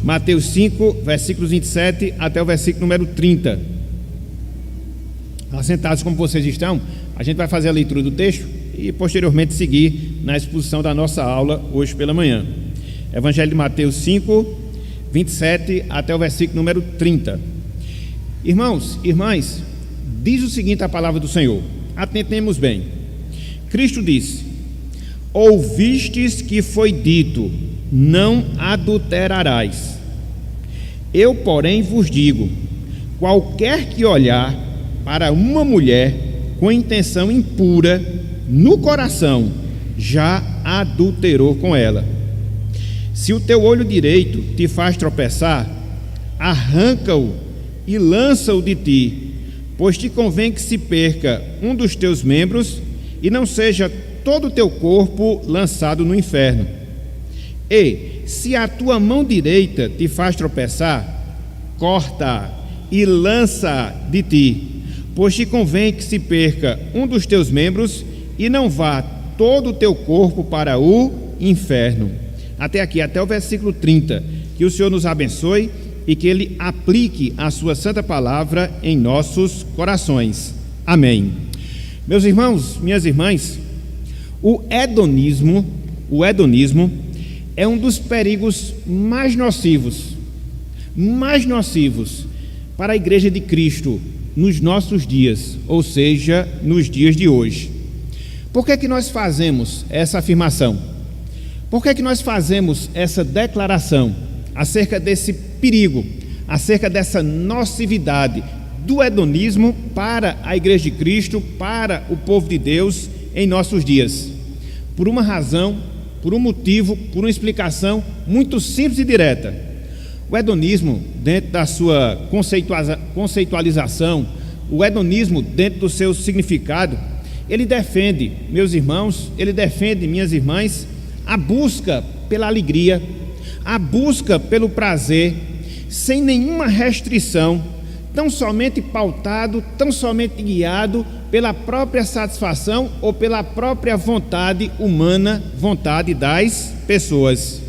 Mateus 5, versículos 27 até o versículo número 30. Assentados como vocês estão, a gente vai fazer a leitura do texto e posteriormente seguir na exposição da nossa aula hoje pela manhã. Evangelho de Mateus 5, 27 até o versículo número 30. Irmãos, irmãs, diz o seguinte a palavra do Senhor, atentemos bem. Cristo disse: ouvistes que foi dito, não adulterarás. Eu, porém, vos digo, qualquer que olhar para uma mulher com intenção impura no coração, já adulterou com ela. Se o teu olho direito te faz tropeçar, arranca-o e lança-o de ti, pois te convém que se perca um dos teus membros e não seja todo o teu corpo lançado no inferno. E se a tua mão direita te faz tropeçar, corta-a e lança-a de ti, pois te convém que se perca um dos teus membros e não vá todo o teu corpo para o inferno. Até aqui, até o versículo 30. Que o Senhor nos abençoe e que Ele aplique a sua santa palavra em nossos corações. Amém. Meus irmãos, minhas irmãs, o hedonismo é um dos perigos mais nocivos para a Igreja de Cristo nos nossos dias, ou seja, nos dias de hoje. Por que nós fazemos essa afirmação? Por que nós fazemos essa declaração acerca desse perigo, acerca dessa nocividade do hedonismo para a Igreja de Cristo, para o povo de Deus em nossos dias? Por uma razão, por um motivo, por uma explicação muito simples e direta. O hedonismo, dentro da sua conceitualização, o hedonismo, dentro do seu significado, ele defende, meus irmãos, ele defende, minhas irmãs, a busca pela alegria, a busca pelo prazer, sem nenhuma restrição, tão somente pautado, tão somente guiado pela própria satisfação ou pela própria vontade humana, vontade das pessoas.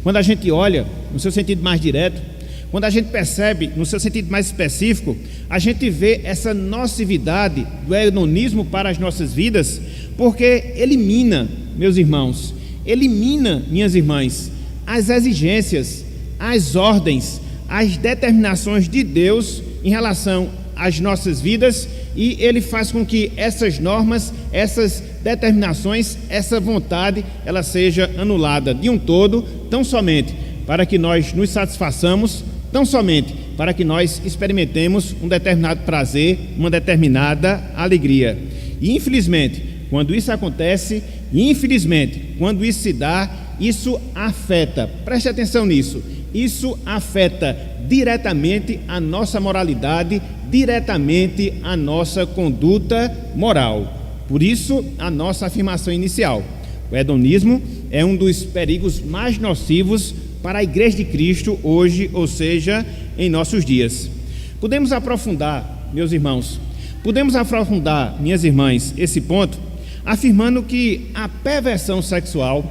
Quando a gente olha no seu sentido mais direto, quando a gente percebe no seu sentido mais específico, a gente vê essa nocividade do hedonismo para as nossas vidas, porque elimina, meus irmãos, elimina, minhas irmãs, as exigências, as ordens, as determinações de Deus em relação às nossas vidas, e ele faz com que essas normas, essas determinações, essa vontade, ela seja anulada de um todo, tão somente para que nós nos satisfaçamos, tão somente para que nós experimentemos um determinado prazer, uma determinada alegria. E infelizmente, quando isso acontece, quando isso se dá, isso afeta, preste atenção nisso, isso afeta diretamente a nossa moralidade, diretamente a nossa conduta moral. Por isso, a nossa afirmação inicial: o hedonismo é um dos perigos mais nocivos para a Igreja de Cristo hoje, ou seja, em nossos dias. Podemos aprofundar, meus irmãos, minhas irmãs, esse ponto, afirmando que a perversão sexual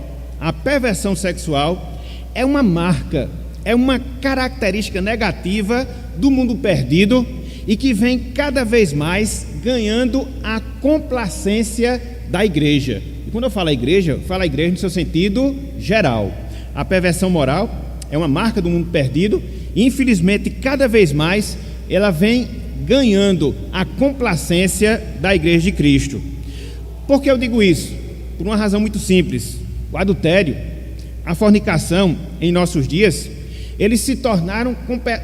é uma marca, é uma característica negativa do mundo perdido e que vem cada vez mais ganhando a complacência da igreja. E quando eu falo igreja no seu sentido geral. A perversão moral é uma marca do mundo perdido e, infelizmente, cada vez mais ela vem ganhando a complacência da Igreja de Cristo. Por que eu digo isso? Por uma razão muito simples. O adultério, a fornicação em nossos dias, eles se tornaram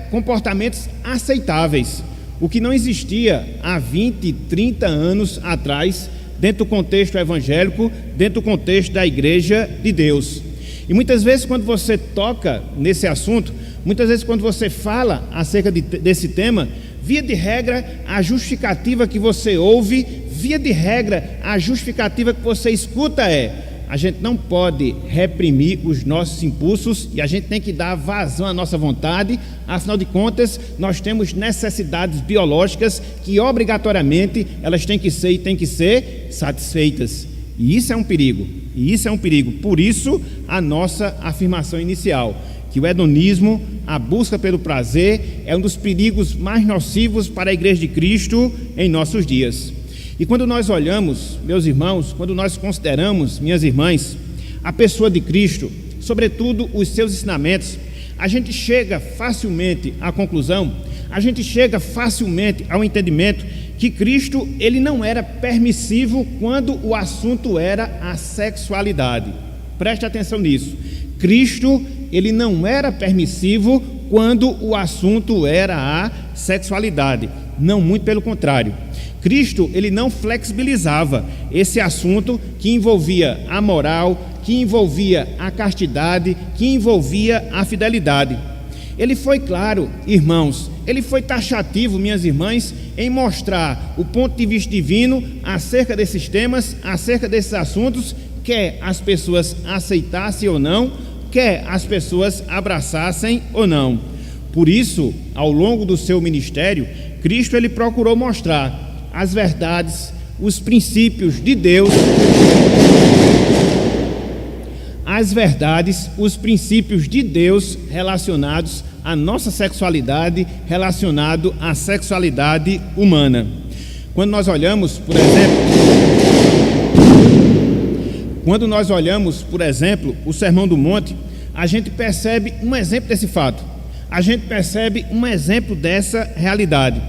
comportamentos aceitáveis, o que não existia há 20, 30 anos atrás, dentro do contexto evangélico, dentro do contexto da Igreja de Deus. E muitas vezes quando você toca nesse assunto, muitas vezes quando você fala acerca desse tema, via de regra, a justificativa que você ouve, via de regra, a justificativa que você escuta é: a gente não pode reprimir os nossos impulsos e a gente tem que dar vazão à nossa vontade, afinal de contas, nós temos necessidades biológicas que obrigatoriamente elas têm que ser satisfeitas. E isso é um perigo, Por isso, a nossa afirmação inicial, que o hedonismo, a busca pelo prazer, é um dos perigos mais nocivos para a Igreja de Cristo em nossos dias. E quando nós olhamos, meus irmãos, quando nós consideramos, minhas irmãs, a pessoa de Cristo, sobretudo os seus ensinamentos, a gente chega facilmente à conclusão, a gente chega facilmente ao entendimento que Cristo, ele não era permissivo quando o assunto era a sexualidade. Preste atenção nisso. Cristo, ele não era permissivo quando o assunto era a sexualidade. Não, muito pelo contrário. Cristo, ele não flexibilizava esse assunto que envolvia a moral, que envolvia a castidade, que envolvia a fidelidade. Ele foi claro, irmãos, ele foi taxativo, minhas irmãs, em mostrar o ponto de vista divino acerca desses temas, acerca desses assuntos, quer as pessoas aceitassem ou não, quer as pessoas abraçassem ou não. Por isso, ao longo do seu ministério, Cristo, ele procurou mostrar as verdades, os princípios de Deus, as verdades, os princípios de Deus relacionados à nossa sexualidade, relacionado à sexualidade humana. Quando nós olhamos, por exemplo, o Sermão do Monte, a gente percebe um exemplo desse fato, a gente percebe um exemplo dessa realidade,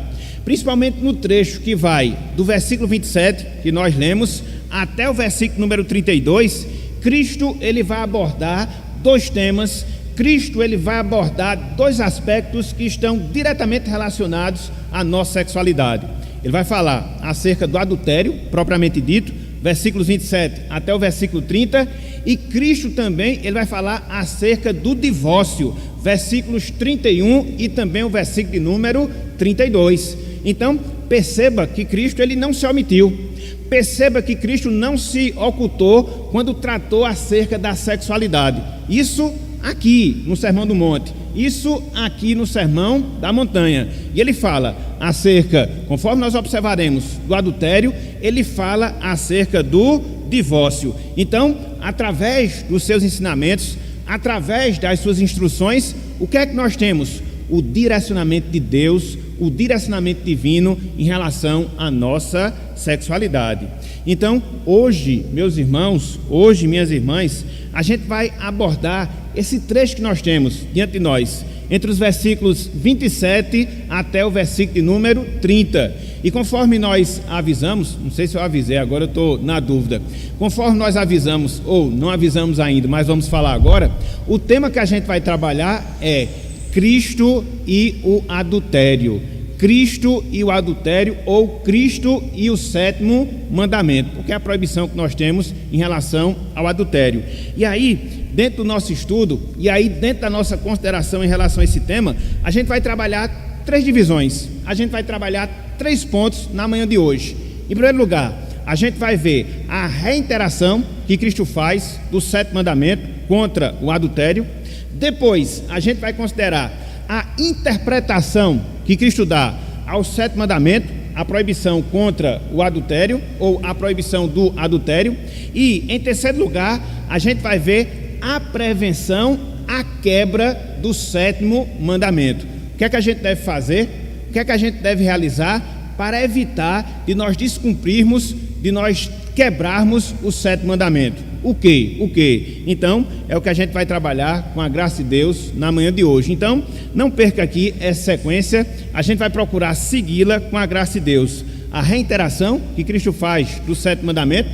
principalmente no trecho que vai do versículo 27, que nós lemos, até o versículo número 32, Cristo, ele vai abordar dois temas, Cristo, ele vai abordar dois aspectos que estão diretamente relacionados à nossa sexualidade. Ele vai falar acerca do adultério, propriamente dito, versículos 27 até o versículo 30, e Cristo também, ele vai falar acerca do divórcio, versículos 31 e também o versículo de número 32. Então, perceba que Cristo, ele não se omitiu, perceba que Cristo não se ocultou quando tratou acerca da sexualidade. Isso aqui no Sermão do Monte, isso aqui no Sermão da Montanha. E ele fala acerca, conforme nós observaremos, do adultério, ele fala acerca do divórcio. Então, através dos seus ensinamentos, através das suas instruções, o que é que nós temos? O direcionamento de Deus, o direcionamento divino em relação à nossa sexualidade. Então, hoje, meus irmãos, hoje, minhas irmãs, a gente vai abordar esse trecho que nós temos diante de nós, entre os versículos 27 até o versículo de número 30. E conforme nós avisamos, não sei se eu avisei, agora eu estou na dúvida, conforme nós avisamos, ou não avisamos ainda, mas vamos falar agora, o tema que a gente vai trabalhar é Cristo e o adultério. Cristo e o adultério, ou Cristo e o sétimo mandamento, porque é a proibição que nós temos em relação ao adultério. E aí, dentro do nosso estudo, e aí dentro da nossa consideração em relação a esse tema, a gente vai trabalhar três divisões, a gente vai trabalhar 3 pontos na manhã de hoje. Em primeiro lugar, a gente vai ver a reiteração que Cristo faz do sétimo mandamento contra o adultério. Depois, a gente vai considerar a interpretação que Cristo dá ao sétimo mandamento, a proibição contra o adultério, ou a proibição do adultério. E, em terceiro lugar, a gente vai ver a prevenção à quebra do sétimo mandamento. O que é que a gente deve fazer? O que é que a gente deve realizar para evitar de nós descumprirmos, de nós quebrarmos o sétimo mandamento? O que? Então, é o que a gente vai trabalhar com a graça de Deus na manhã de hoje. Então, não perca aqui essa sequência, a gente vai procurar segui-la com a graça de Deus. A reiteração que Cristo faz do sétimo mandamento,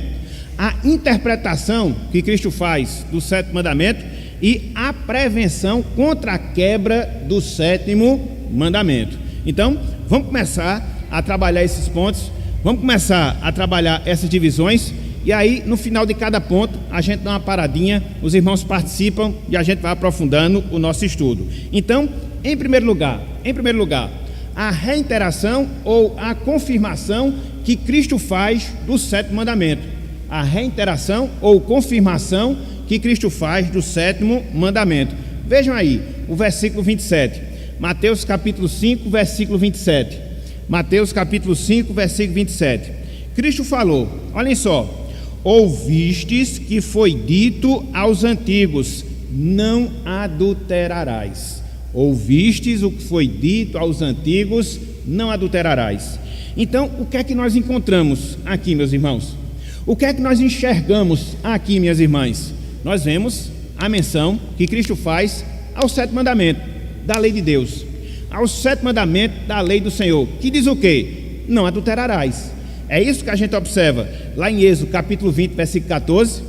a interpretação que Cristo faz do sétimo mandamento e a prevenção contra a quebra do sétimo mandamento. Então, vamos começar a trabalhar esses pontos, vamos começar a trabalhar essas divisões. E aí, no final de cada ponto, a gente dá uma paradinha, os irmãos participam e a gente vai aprofundando o nosso estudo. Então, em primeiro lugar, a reiteração ou a confirmação que Cristo faz do sétimo mandamento. A reiteração ou confirmação que Cristo faz do sétimo mandamento. Vejam aí o versículo 27. Mateus capítulo 5, versículo 27. Mateus capítulo 5, versículo 27. Cristo falou, olhem só: ouvistes que foi dito aos antigos, não adulterarás. Ouvistes o que foi dito aos antigos, não adulterarás. Então, o que é que nós encontramos aqui, meus irmãos? O que é que nós enxergamos aqui, minhas irmãs? Nós vemos a menção que Cristo faz ao 7º mandamento da lei de Deus, ao 7º mandamento da lei do Senhor, que diz o quê? Não adulterarás. É isso que a gente observa lá em Êxodo capítulo 20, versículo 14.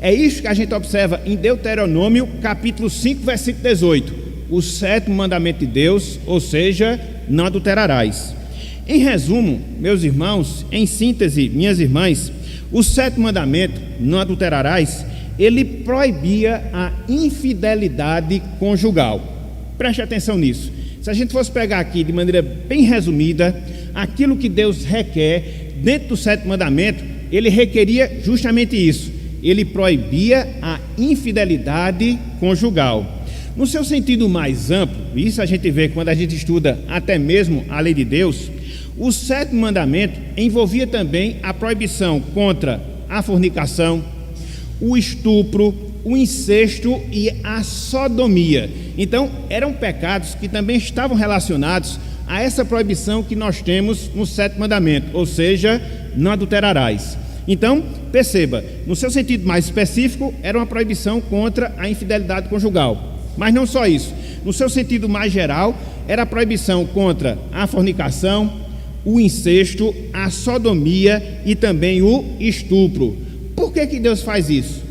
É isso que a gente observa em Deuteronômio capítulo 5, versículo 18. O 7º mandamento de Deus, ou seja, não adulterarás. Em resumo, meus irmãos, em síntese, minhas irmãs, o 7º mandamento, não adulterarás, ele proibia a infidelidade conjugal. Preste atenção nisso. Se a gente fosse pegar aqui de maneira bem resumida, aquilo que Deus requer dentro do 7º mandamento, ele requeria justamente isso. Ele proibia a infidelidade conjugal. No seu sentido mais amplo, isso a gente vê quando a gente estuda até mesmo a lei de Deus, o 7º mandamento envolvia também a proibição contra a fornicação, o estupro, o incesto e a sodomia. Então, eram pecados que também estavam relacionados a essa proibição que nós temos no 7º mandamento, ou seja, não adulterarás. Então, perceba, no seu sentido mais específico, era uma proibição contra a infidelidade conjugal. Mas não só isso, no seu sentido mais geral, era a proibição contra a fornicação, o incesto, a sodomia e também o estupro. Por que Deus faz isso?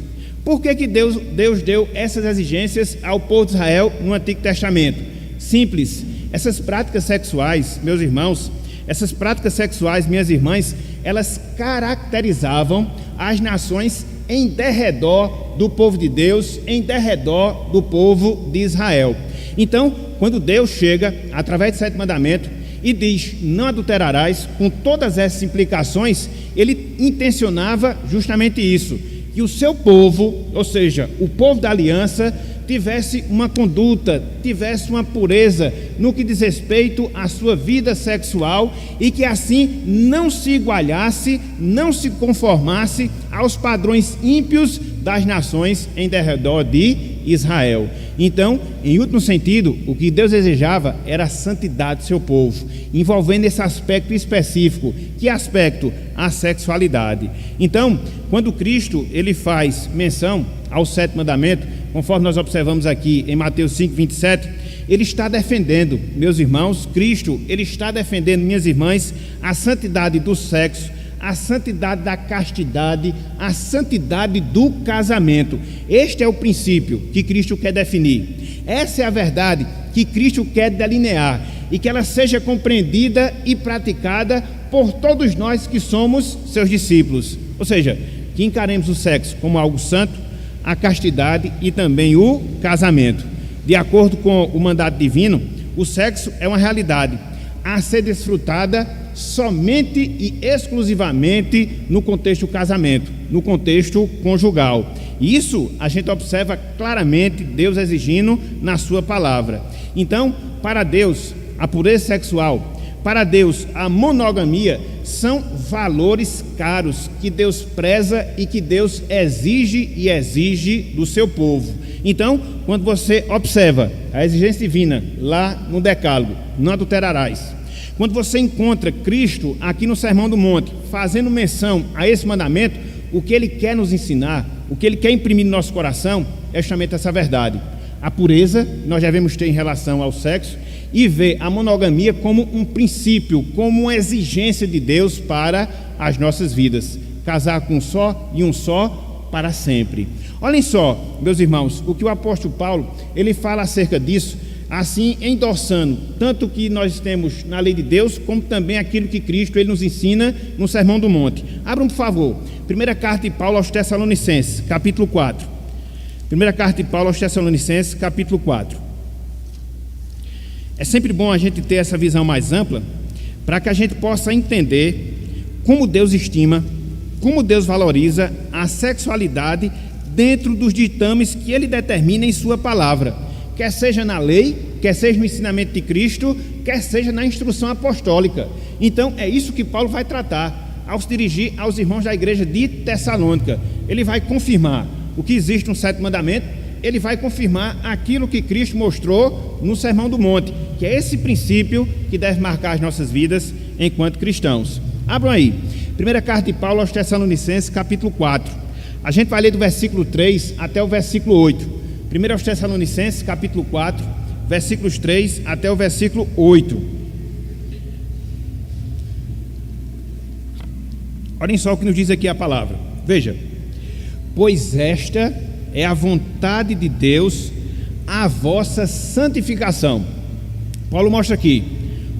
Por que Deus deu essas exigências ao povo de Israel no Antigo Testamento? Simples, essas práticas sexuais, meus irmãos, essas práticas sexuais, minhas irmãs, elas caracterizavam as nações em derredor do povo de Deus, em derredor do povo de Israel. Então, quando Deus chega, através do 7º mandamento, e diz, não adulterarás, com todas essas implicações, ele intencionava justamente isso, que o seu povo, ou seja, o povo da aliança, tivesse uma conduta, tivesse uma pureza no que diz respeito à sua vida sexual e que assim não se igualasse, não se conformasse aos padrões ímpios das nações em derredor de Israel. Então, em último sentido, o que Deus desejava era a santidade do seu povo, envolvendo esse aspecto específico. Que aspecto? A sexualidade. Então, quando Cristo ele faz menção ao 7º mandamento, conforme nós observamos aqui em Mateus 5, 27, ele está defendendo, meus irmãos, Cristo, ele está defendendo, minhas irmãs, a santidade do sexo, a santidade da castidade, a santidade do casamento. Este é o princípio que Cristo quer definir. Essa é a verdade que Cristo quer delinear e que ela seja compreendida e praticada por todos nós que somos seus discípulos. Ou seja, que encaremos o sexo como algo santo, a castidade e também o casamento. De acordo com o mandato divino, o sexo é uma realidade a ser desfrutada somente e exclusivamente no contexto do casamento, no contexto conjugal. Isso a gente observa claramente Deus exigindo na sua palavra. Então, para Deus, a pureza sexual, para Deus, a monogamia são valores caros que Deus preza e que Deus exige do seu povo. Então, quando você observa a exigência divina lá no Decálogo, não adulterarás. Quando você encontra Cristo aqui no Sermão do Monte, fazendo menção a esse mandamento, o que Ele quer nos ensinar, o que Ele quer imprimir no nosso coração, é justamente essa verdade. A pureza nós devemos ter em relação ao sexo e ver a monogamia como um princípio, como uma exigência de Deus para as nossas vidas. Casar com um só e um só para sempre. Olhem só, meus irmãos, o que o apóstolo Paulo, ele fala acerca disso, assim endossando tanto o que nós temos na lei de Deus, como também aquilo que Cristo ele nos ensina no Sermão do Monte. Abram, por favor, primeira carta de Paulo aos Tessalonicenses, capítulo 4. Primeira carta de Paulo aos Tessalonicenses, capítulo 4. É sempre bom a gente ter essa visão mais ampla, para que a gente possa entender como Deus estima, como Deus valoriza a sexualidade dentro dos ditames que Ele determina em Sua palavra, quer seja na lei, quer seja no ensinamento de Cristo, quer seja na instrução apostólica. Então é isso que Paulo vai tratar ao se dirigir aos irmãos da igreja de Tessalônica. Ele vai confirmar o que existe no 7º mandamento, ele vai confirmar aquilo que Cristo mostrou no Sermão do Monte, que é esse princípio que deve marcar as nossas vidas enquanto cristãos. Abram aí, primeira carta de Paulo aos Tessalonicenses, capítulo 4. A gente vai ler do versículo 3 até o versículo 8. Primeiro aos Tessalonicenses, capítulo 4, versículos 3 até o versículo 8. Olhem só o que nos diz aqui a palavra. Veja: pois esta é a vontade de Deus, a vossa santificação. Paulo mostra aqui,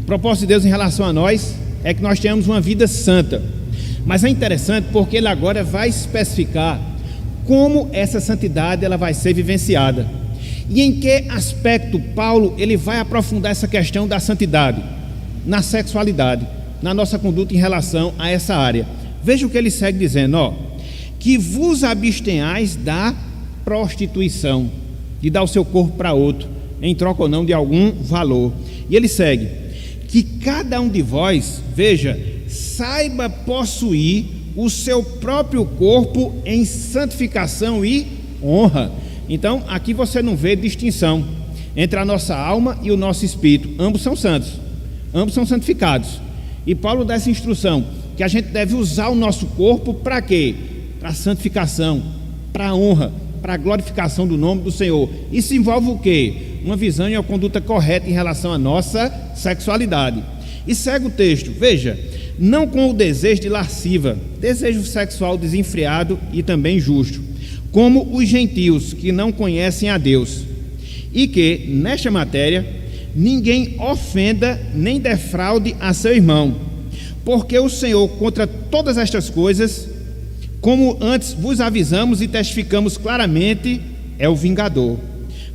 o propósito de Deus em relação a nós é que nós tenhamos uma vida santa. Mas é interessante porque ele agora vai especificar como essa santidade ela vai ser vivenciada. E em que aspecto Paulo ele vai aprofundar essa questão da santidade? Na sexualidade, na nossa conduta em relação a essa área. Veja o que ele segue dizendo, que vos abstenhais da prostituição, de dar o seu corpo para outro, em troca ou não de algum valor. E ele segue, que cada um de vós, veja, saiba possuir o seu próprio corpo em santificação e honra. Então, aqui você não vê distinção entre a nossa alma e o nosso espírito. Ambos são santos, ambos são santificados. E Paulo dá essa instrução, que a gente deve usar o nosso corpo para quê? Para a santificação, para a honra, para a glorificação do nome do Senhor. Isso envolve o quê? Uma visão e uma conduta correta em relação à nossa sexualidade. E segue o texto, veja, não com o desejo de lasciva, desejo sexual desenfreado e também justo, como os gentios que não conhecem a Deus, e que, nesta matéria, ninguém ofenda nem defraude a seu irmão, porque o Senhor, contra todas estas coisas, como antes vos avisamos e testificamos claramente, é o vingador.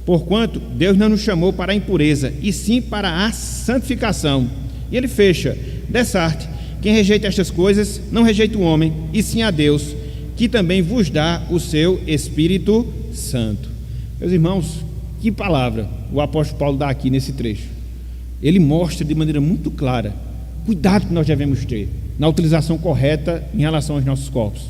Porquanto Deus não nos chamou para a impureza, e sim para a santificação. E ele fecha, dessa arte, quem rejeita estas coisas, não rejeita o homem, e sim a Deus, que também vos dá o seu Espírito Santo. Meus irmãos, que palavra o apóstolo Paulo dá aqui nesse trecho. Ele mostra de maneira muito clara cuidado que nós devemos ter na utilização correta em relação aos nossos corpos,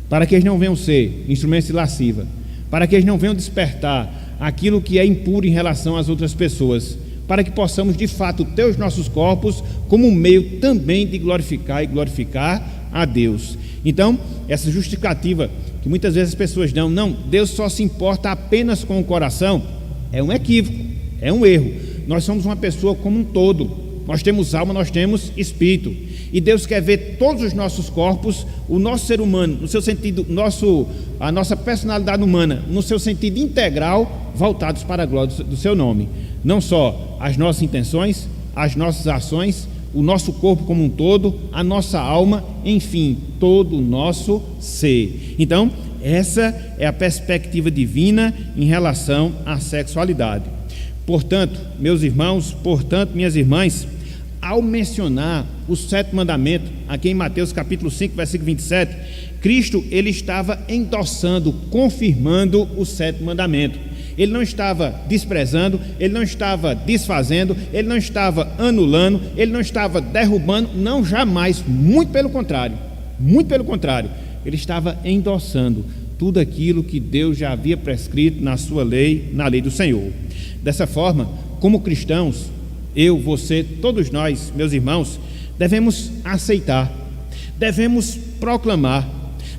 para que eles não venham ser instrumentos de lasciva, para que eles não venham despertar aquilo que é impuro em relação às outras pessoas, para que possamos de fato ter os nossos corpos como um meio também de glorificar a Deus. Então, essa justificativa que muitas vezes as pessoas dão, não, Deus só se importa apenas com o coração, é um equívoco, é um erro. Nós somos uma pessoa como um todo. Nós temos alma, nós temos espírito, e Deus quer ver todos os nossos corpos, o nosso ser humano, no seu sentido, a nossa personalidade humana, no seu sentido integral, voltados para a glória do seu nome. Não só as nossas intenções, as nossas ações, o nosso corpo como um todo, a nossa alma, enfim, todo o nosso ser. Então, essa é a perspectiva divina em relação à sexualidade. Portanto, meus irmãos, minhas irmãs, ao mencionar o sétimo mandamento, aqui em Mateus capítulo 5, versículo 27, Cristo, ele estava endossando, confirmando o sétimo mandamento. Ele não estava desprezando, ele não estava desfazendo, ele não estava anulando, ele não estava derrubando, não, jamais, muito pelo contrário, ele estava endossando tudo aquilo que Deus já havia prescrito na sua lei, na lei do Senhor. Dessa forma, como cristãos, eu, você, todos nós, meus irmãos, devemos aceitar, devemos proclamar,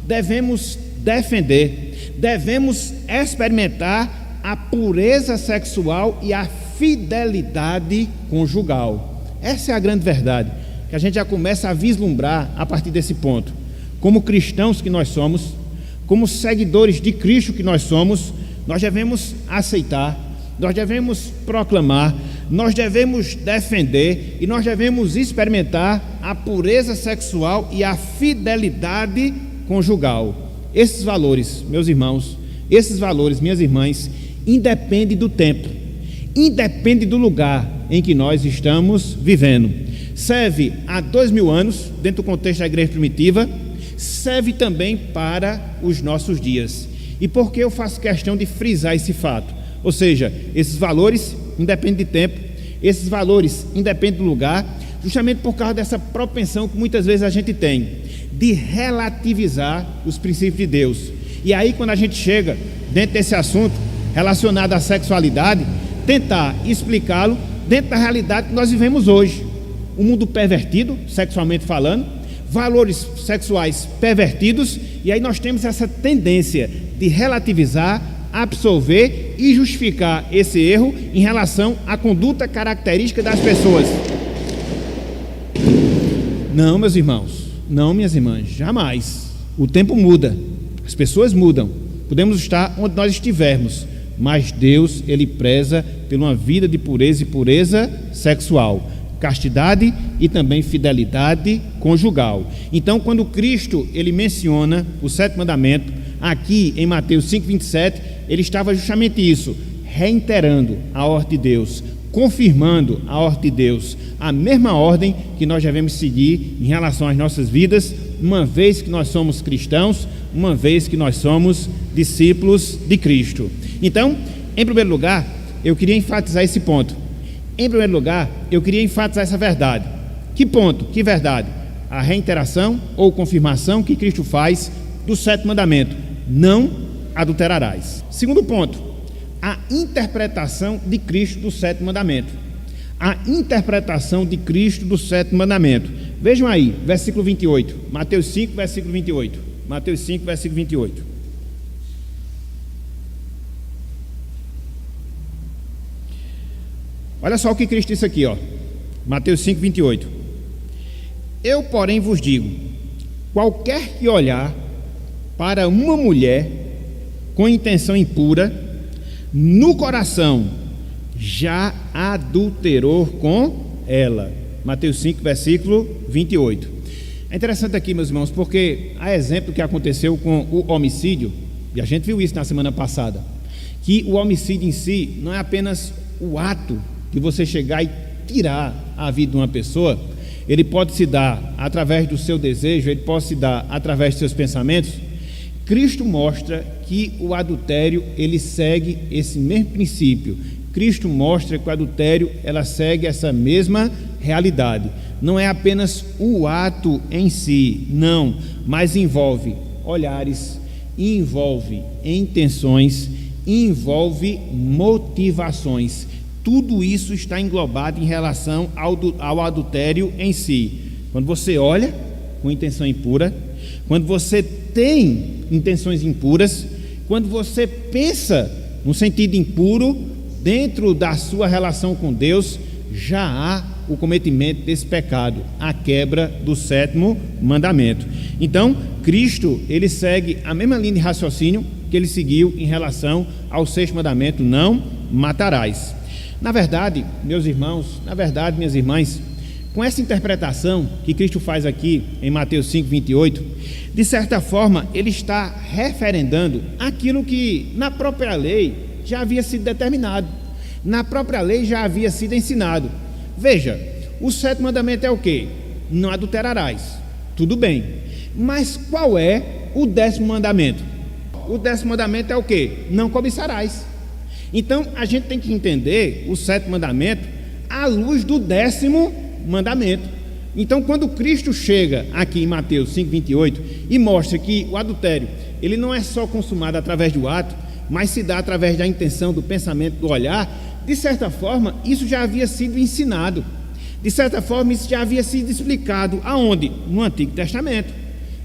devemos defender, devemos experimentar a pureza sexual e a fidelidade conjugal. Essa é a grande verdade, que a gente já começa a vislumbrar a partir desse ponto. Como cristãos que nós somos, como seguidores de Cristo que nós somos, nós devemos aceitar, nós devemos proclamar, nós devemos defender e nós devemos experimentar a pureza sexual e a fidelidade conjugal. Esses valores, meus irmãos, esses valores, minhas irmãs, independem do tempo, independem do lugar em que nós estamos vivendo. Serve há 2000 anos, dentro do contexto da igreja primitiva, serve também para os nossos dias. E por que eu faço questão de frisar esse fato? Ou seja, esses valores independem de tempo, esses valores independem do lugar, justamente por causa dessa propensão que muitas vezes a gente tem de relativizar os princípios de Deus. E aí, quando a gente chega dentro desse assunto, relacionado à sexualidade, tentar explicá-lo dentro da realidade que nós vivemos hoje. Um mundo pervertido, sexualmente falando, valores sexuais pervertidos, e aí nós temos essa tendência de relativizar, absolver e justificar esse erro em relação à conduta característica das pessoas. Não, meus irmãos, não, minhas irmãs, jamais. O tempo muda, as pessoas mudam, podemos estar onde nós estivermos, mas Deus, Ele preza por uma vida de pureza e pureza sexual, castidade e também fidelidade conjugal. Então, quando Cristo, Ele menciona o 7º mandamento, aqui em Mateus 5,27, Ele estava justamente isso, reiterando a ordem de Deus, confirmando a ordem de Deus, a mesma ordem que nós devemos seguir em relação às nossas vidas, uma vez que nós somos cristãos, uma vez que nós somos discípulos de Cristo. Então, em primeiro lugar, eu queria enfatizar esse ponto. Em primeiro lugar, eu queria enfatizar essa verdade. Que ponto? Que verdade? A reiteração ou confirmação que Cristo faz do 7º mandamento: não adulterarás. Segundo ponto, a interpretação de Cristo do 7º mandamento. A interpretação de Cristo do 7º mandamento. Vejam aí, versículo 28, Mateus 5, versículo 28. Mateus 5, versículo 28. Olha só o que Cristo disse aqui, ó. Mateus 5, 28. Eu, porém, vos digo: qualquer que olhar para uma mulher com intenção impura, no coração já adulterou com ela. Mateus 5, versículo 28. É interessante aqui, meus irmãos, porque há exemplo que aconteceu com o homicídio, e a gente viu isso na semana passada, que o homicídio em si não é apenas o ato de você chegar e tirar a vida de uma pessoa. Ele pode se dar através do seu desejo, ele pode se dar através de seus pensamentos. Cristo mostra que o adultério, ele segue esse mesmo princípio. Cristo mostra que o adultério, ela segue essa mesma realidade. Não é apenas o ato em si, não, mas envolve olhares, envolve intenções, envolve motivações. Tudo isso está englobado em relação ao adultério em si. Quando você olha com intenção impura, quando você tem intenções impuras, quando você pensa no sentido impuro, dentro da sua relação com Deus, já há o cometimento desse pecado, a quebra do 7º mandamento. Então, Cristo, ele segue a mesma linha de raciocínio que ele seguiu em relação ao 6º mandamento: não matarás. Na verdade, meus irmãos, na verdade, minhas irmãs, com essa interpretação que Cristo faz aqui em Mateus 5, 28, de certa forma, ele está referendando aquilo que na própria lei já havia sido determinado, na própria lei já havia sido ensinado. Veja, o 7º mandamento é o quê? Não adulterarás. Tudo bem, mas qual é o 10º mandamento? O 10º mandamento é o quê? Não cobiçarás. Então, a gente tem que entender o 7º mandamento à luz do 10º mandamento. Então, quando Cristo chega aqui em Mateus 5, 28 e mostra que o adultério, ele não é só consumado através do ato, mas se dá através da intenção, do pensamento, do olhar, de certa forma, isso já havia sido ensinado. De certa forma, isso já havia sido explicado. Aonde? No Antigo Testamento.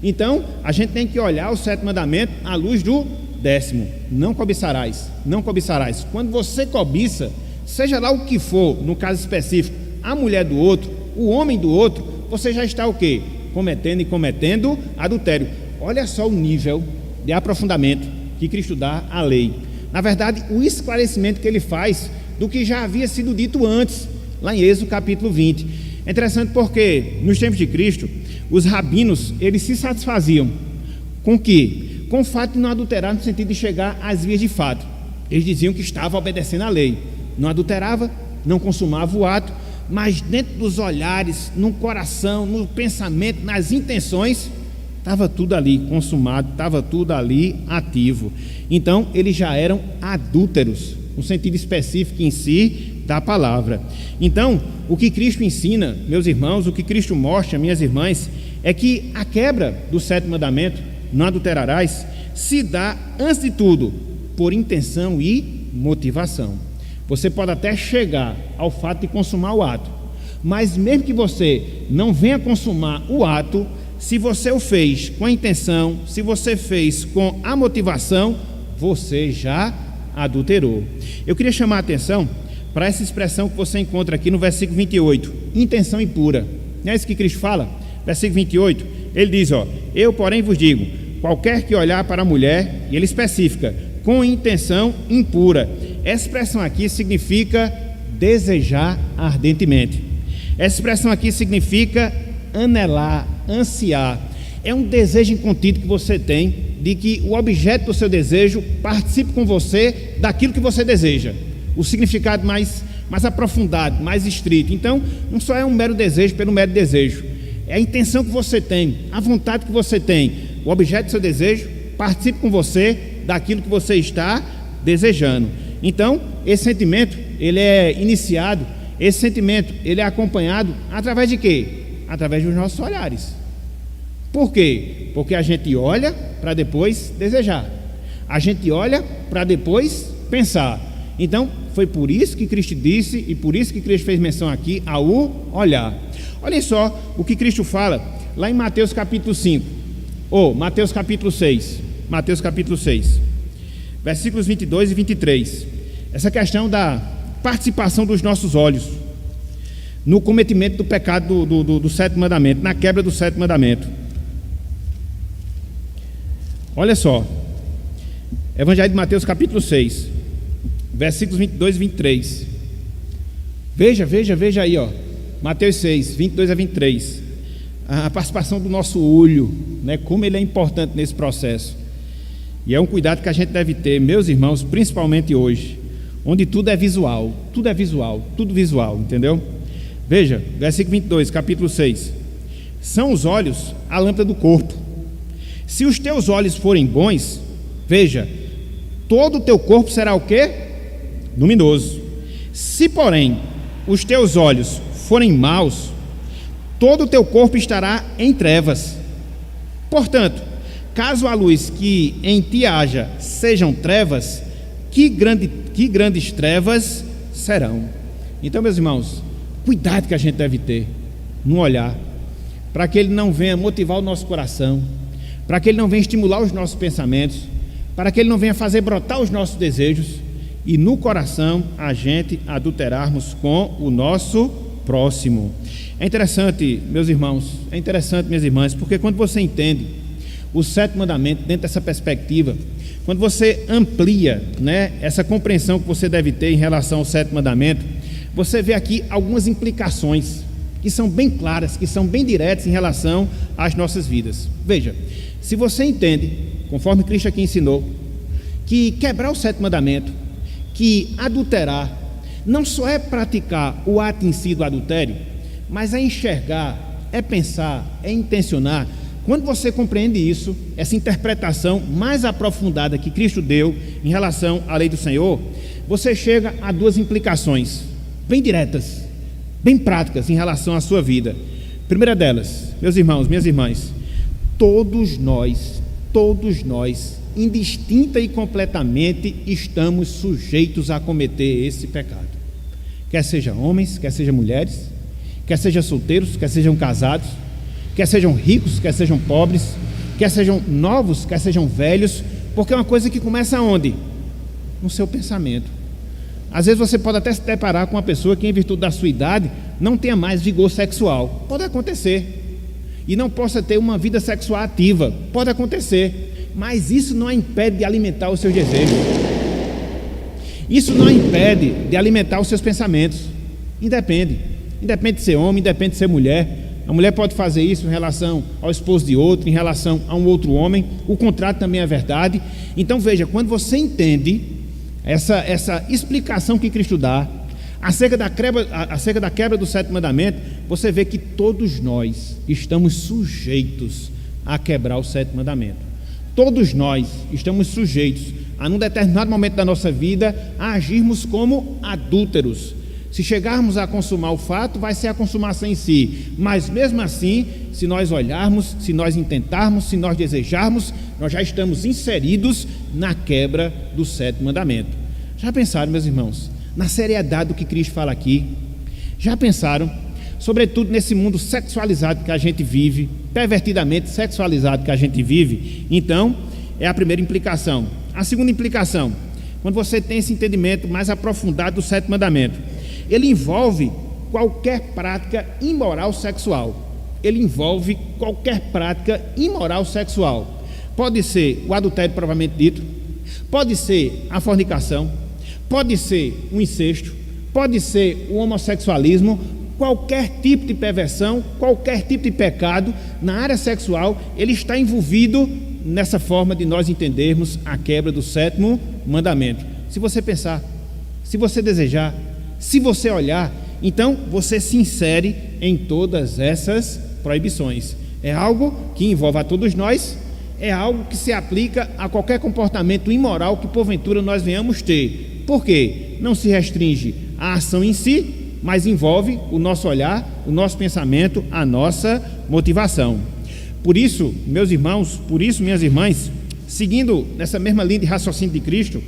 Então, a gente tem que olhar o 7º mandamento à luz do 10º: não cobiçarás, não cobiçarás. Quando você cobiça, seja lá o que for, no caso específico, a mulher do outro, o homem do outro, você já está o quê? Cometendo adultério. Olha só o nível de aprofundamento que Cristo dá à lei. Na verdade, o esclarecimento que ele faz do que já havia sido dito antes, lá em Êxodo capítulo 20. É interessante porque, nos tempos de Cristo, os rabinos, eles se satisfaziam com que? Com o fato de não adulterar, no sentido de chegar às vias de fato. Eles diziam que estava obedecendo à lei, não adulterava, não consumava o ato, mas dentro dos olhares, no coração, no pensamento, nas intenções, estava tudo ali consumado, estava tudo ali ativo. Então, eles já eram adúlteros, no sentido específico em si da palavra. Então, o que Cristo ensina, meus irmãos, o que Cristo mostra, minhas irmãs, é que a quebra do 7º mandamento, não adulterarás, se dá, antes de tudo, por intenção e motivação. Você pode até chegar ao fato de consumar o ato, mas mesmo que você não venha consumar o ato, se você o fez com a intenção, se você fez com a motivação, você já adulterou. Eu queria chamar a atenção para essa expressão que você encontra aqui no versículo 28, intenção impura. Não é isso que Cristo fala? Versículo 28, ele diz, eu porém vos digo, qualquer que olhar para a mulher, e ele especifica, com intenção impura. Essa expressão aqui significa desejar ardentemente. Essa expressão aqui significa anelar, ansiar. É um desejo incontido que você tem de que o objeto do seu desejo participe com você daquilo que você deseja. O significado mais aprofundado, mais estrito. Então, não só é um mero desejo pelo mero desejo. É a intenção que você tem, a vontade que você tem. O objeto do seu desejo participe com você daquilo que você está desejando. Então, esse sentimento, ele é iniciado, esse sentimento, ele é acompanhado através de quê? Através dos nossos olhares. Por quê? Porque a gente olha para depois desejar. A gente olha para depois pensar. Então, foi por isso que Cristo disse e por isso que Cristo fez menção aqui ao olhar. Olhem só o que Cristo fala lá em Mateus capítulo 5, ou Mateus capítulo 6, versículos 22 e 23. Essa questão da participação dos nossos olhos no cometimento do pecado do sétimo mandamento, na quebra do sétimo mandamento. Olha só, Evangelho de Mateus capítulo 6, versículos 22 e 23. Veja aí, Mateus 6, 22 a 23. A participação do nosso olho, né, como ele é importante nesse processo. E é um cuidado que a gente deve ter, meus irmãos, principalmente hoje, onde tudo é visual, tudo visual, entendeu? Veja, versículo 22, capítulo 6. São os olhos a lâmpada do corpo. Se os teus olhos forem bons, veja, todo o teu corpo será o quê? Luminoso. Se, porém, os teus olhos forem maus, todo o teu corpo estará em trevas. Portanto, caso a luz que em ti haja sejam trevas, que grandes trevas serão. Então, meus irmãos, cuidado que a gente deve ter no olhar, para que ele não venha motivar o nosso coração, para que ele não venha estimular os nossos pensamentos, para que ele não venha fazer brotar os nossos desejos e no coração a gente adulterarmos com o nosso próximo. É interessante, meus irmãos, minhas irmãs, porque quando você entende o sétimo mandamento dentro dessa perspectiva, quando você amplia, né, essa compreensão que você deve ter em relação ao sétimo mandamento, você vê aqui algumas implicações que são bem claras, que são bem diretas em relação às nossas vidas. Veja, se você entende, conforme Cristo aqui ensinou, que quebrar o sétimo mandamento, que adulterar, não só é praticar o ato em si do adultério, mas é enxergar, é pensar, é intencionar. Quando você compreende isso, essa interpretação mais aprofundada que Cristo deu em relação à lei do Senhor, você chega a duas implicações bem diretas, bem práticas em relação à sua vida. Primeira delas, meus irmãos, minhas irmãs, todos nós, indistinta e completamente, estamos sujeitos a cometer esse pecado. Quer sejam homens, quer sejam mulheres, quer sejam solteiros, quer sejam casados, quer sejam ricos, quer sejam pobres, quer sejam novos, quer sejam velhos, porque é uma coisa que começa onde? No seu pensamento. Às vezes você pode até se deparar com uma pessoa que, em virtude da sua idade, não tenha mais vigor sexual. Pode acontecer. E não possa ter uma vida sexual ativa. Pode acontecer. Mas isso não a impede de alimentar os seus desejos. Isso não a impede de alimentar os seus pensamentos. Independe. Independe de ser homem, independe de ser mulher. A mulher pode fazer isso em relação ao esposo de outro, em relação a um outro homem. O contrário também é verdade. Então veja, quando você entende essa explicação que Cristo dá acerca da quebra do sétimo mandamento, você vê que todos nós estamos sujeitos a quebrar o sétimo mandamento. Todos nós estamos sujeitos a, num determinado momento da nossa vida, a agirmos como adúlteros. Se chegarmos a consumar o fato, vai ser a consumação em si, mas mesmo assim, se nós olharmos, se nós intentarmos, se nós desejarmos, nós já estamos inseridos na quebra do sétimo mandamento. Já pensaram, meus irmãos, na seriedade do que Cristo fala aqui? Já pensaram, sobretudo nesse mundo sexualizado que a gente vive, pervertidamente sexualizado que a gente vive? Então, é a primeira implicação. A segunda implicação, quando você tem esse entendimento mais aprofundado do sétimo mandamento, ele envolve qualquer prática imoral sexual. Ele envolve qualquer prática imoral sexual. Pode ser o adultério propriamente dito, pode ser a fornicação, pode ser o incesto, pode ser o homossexualismo, qualquer tipo de perversão, qualquer tipo de pecado na área sexual, ele está envolvido nessa forma de nós entendermos a quebra do sétimo mandamento. Se você pensar, se você desejar, se você olhar, então você se insere em todas essas proibições. É algo que envolve a todos nós, é algo que se aplica a qualquer comportamento imoral que porventura nós venhamos ter. Por quê? Não se restringe à ação em si, mas envolve o nosso olhar, o nosso pensamento, a nossa motivação. Por isso, meus irmãos, por isso, minhas irmãs, seguindo nessa mesma linha de raciocínio de Cristo,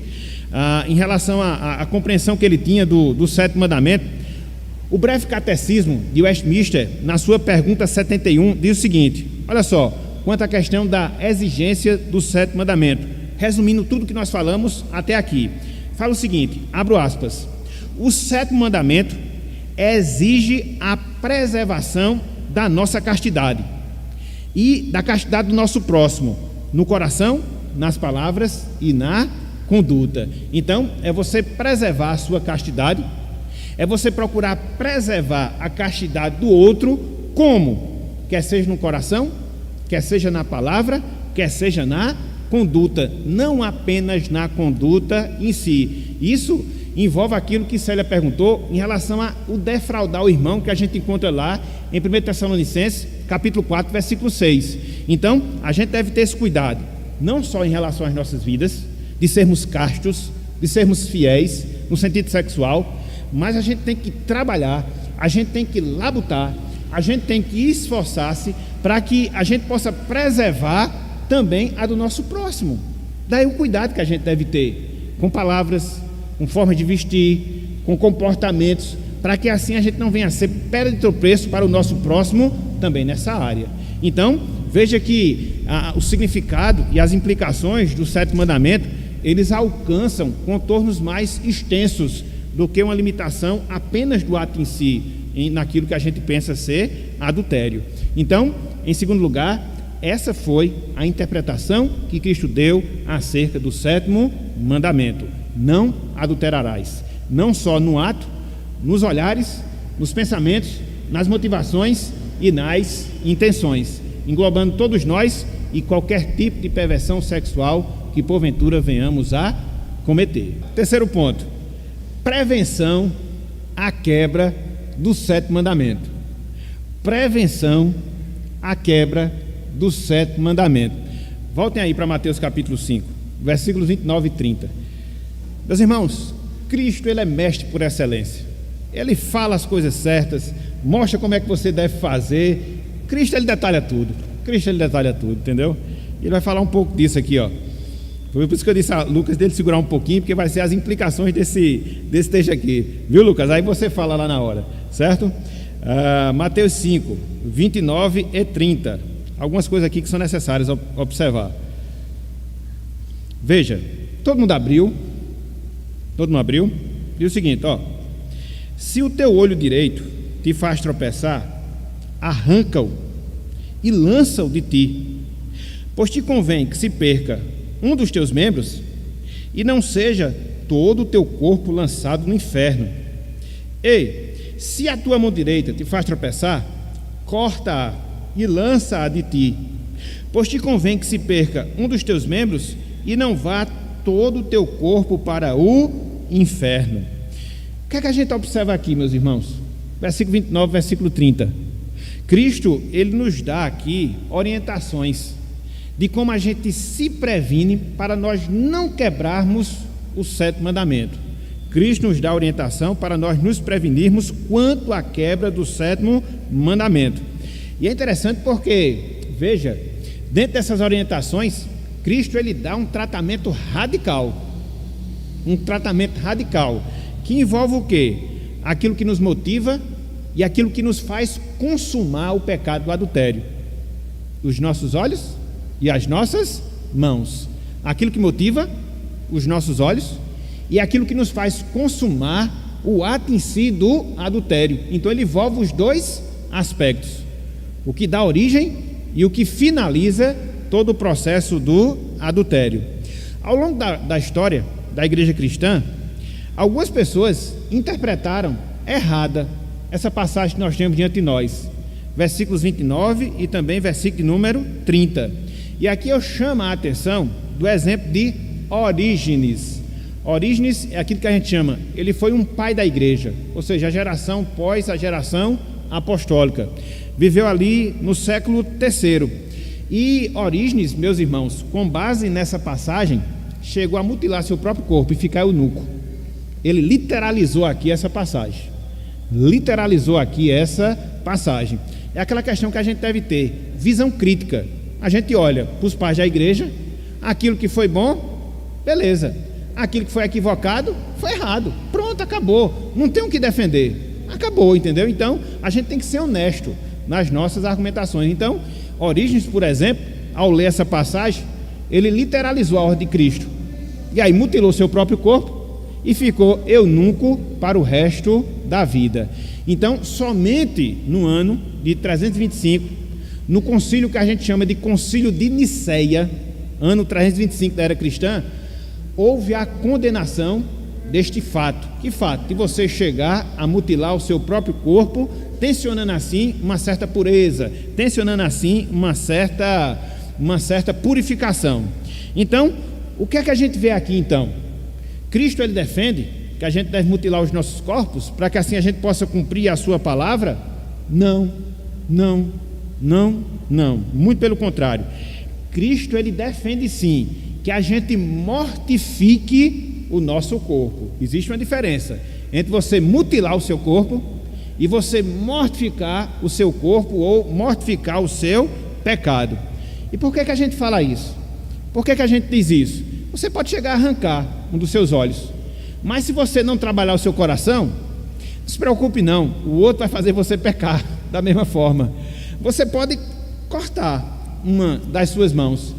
em relação à compreensão que ele tinha do sétimo mandamento, o breve catecismo de Westminster, na sua pergunta 71, diz o seguinte: olha só, quanto à questão da exigência do sétimo mandamento, resumindo tudo que nós falamos até aqui, fala o seguinte, abro aspas: o sétimo mandamento exige a preservação da nossa castidade e da castidade do nosso próximo, no coração, nas palavras e na conduta. Então, é você preservar a sua castidade, é você procurar preservar a castidade do outro, como? Quer seja no coração, quer seja na palavra, quer seja na conduta, não apenas na conduta em si. Isso envolve aquilo que Célia perguntou em relação ao defraudar o irmão, que a gente encontra lá em 1 Tessalonicenses, capítulo 4, versículo 6. Então, a gente deve ter esse cuidado, não só em relação às nossas vidas, de sermos castos, de sermos fiéis, no sentido sexual, mas a gente tem que trabalhar, a gente tem que labutar, a gente tem que esforçar-se para que a gente possa preservar também a do nosso próximo. Daí o cuidado que a gente deve ter com palavras, com formas de vestir, com comportamentos, para que assim a gente não venha a ser pedra de tropeço para o nosso próximo também nessa área. Então, veja que o significado e as implicações do sétimo mandamento, eles alcançam contornos mais extensos do que uma limitação apenas do ato em si, naquilo que a gente pensa ser adultério. Então, em segundo lugar, essa foi a interpretação que Cristo deu acerca do sétimo mandamento: não adulterarás, não só no ato, nos olhares, nos pensamentos, nas motivações e nas intenções, englobando todos nós e qualquer tipo de perversão sexual que porventura venhamos a cometer. Terceiro ponto: prevenção à quebra do sétimo mandamento. Prevenção à quebra do sétimo mandamento. Voltem aí para Mateus capítulo 5, versículos 29 e 30. Meus irmãos, Cristo, ele é mestre por excelência. Ele fala as coisas certas, mostra como é que você deve fazer. Cristo, ele detalha tudo. Cristo, ele detalha tudo, entendeu? Ele vai falar um pouco disso aqui, ó. Foi por isso que eu disse a Lucas dele segurar um pouquinho, porque vai ser as implicações desse texto aqui. Viu, Lucas? Aí você fala lá na hora, certo? Mateus 5, 29 e 30. Algumas coisas aqui que são necessárias observar. Veja, todo mundo abriu? Todo mundo abriu? Diz o seguinte, ó: se o teu olho direito te faz tropeçar, arranca-o e lança-o de ti, pois te convém que se perca um dos teus membros e não seja todo o teu corpo lançado no inferno. Ei, se a tua mão direita te faz tropeçar, corta-a e lança-a de ti, pois te convém que se perca um dos teus membros e não vá todo o teu corpo para o inferno. O que é que a gente observa aqui, meus irmãos? Versículo 29, versículo 30. Cristo, ele nos dá aqui orientações de como a gente se previne para nós não quebrarmos o sétimo mandamento. Cristo nos dá orientação para nós nos prevenirmos quanto à quebra do sétimo mandamento. E é interessante porque, veja, dentro dessas orientações, Cristo, ele dá um tratamento radical. um tratamento radical, que envolve o quê? Aquilo que nos motiva e aquilo que nos faz consumar o pecado do adultério. Os nossos olhos e as nossas mãos. Aquilo que motiva os nossos olhos e aquilo que nos faz consumar o ato em si do adultério. Então ele envolve os dois aspectos, o que dá origem e o que finaliza todo o processo do adultério. Ao longo da história da igreja cristã, algumas pessoas interpretaram errada essa passagem que nós temos diante de nós, versículos 29 e também versículo número 30. E aqui eu chamo a atenção do exemplo de Orígenes. Orígenes é aquilo que a gente chama, ele foi um pai da igreja, ou seja, a geração pós a geração apostólica. Viveu ali no século III. E Orígenes, meus irmãos, com base nessa passagem, chegou a mutilar seu próprio corpo e ficar eunuco. Ele literalizou aqui essa passagem. Literalizou aqui essa passagem. É aquela questão que a gente deve ter, visão crítica. A gente olha para os pais da igreja, aquilo que foi bom, beleza. Aquilo que foi equivocado, foi errado. Pronto, acabou. Não tem o que defender. Acabou, entendeu? Então, a gente tem que ser honesto nas nossas argumentações. Então, Orígenes, por exemplo, ao ler essa passagem, ele literalizou a ordem de Cristo. E aí mutilou seu próprio corpo e ficou eunuco para o resto da vida. Então, somente no ano de 325, no concílio que a gente chama de Concílio de Niceia, ano 325 da era cristã, houve a condenação deste fato. Que fato? De você chegar a mutilar o seu próprio corpo, tensionando assim uma certa pureza, tensionando assim uma certa purificação. Então, o que é que a gente vê aqui então? Cristo ele defende que a gente deve mutilar os nossos corpos para que assim a gente possa cumprir a sua palavra? Não, não, não, não. Muito pelo contrário. Cristo ele defende sim que a gente mortifique o nosso corpo. Existe uma diferença entre você mutilar o seu corpo e você mortificar o seu corpo ou mortificar o seu pecado. E por que a gente fala isso? Por que a gente diz isso? Você pode chegar a arrancar um dos seus olhos, mas se você não trabalhar o seu coração, não se preocupe não, o outro vai fazer você pecar da mesma forma. Você pode cortar uma das suas mãos,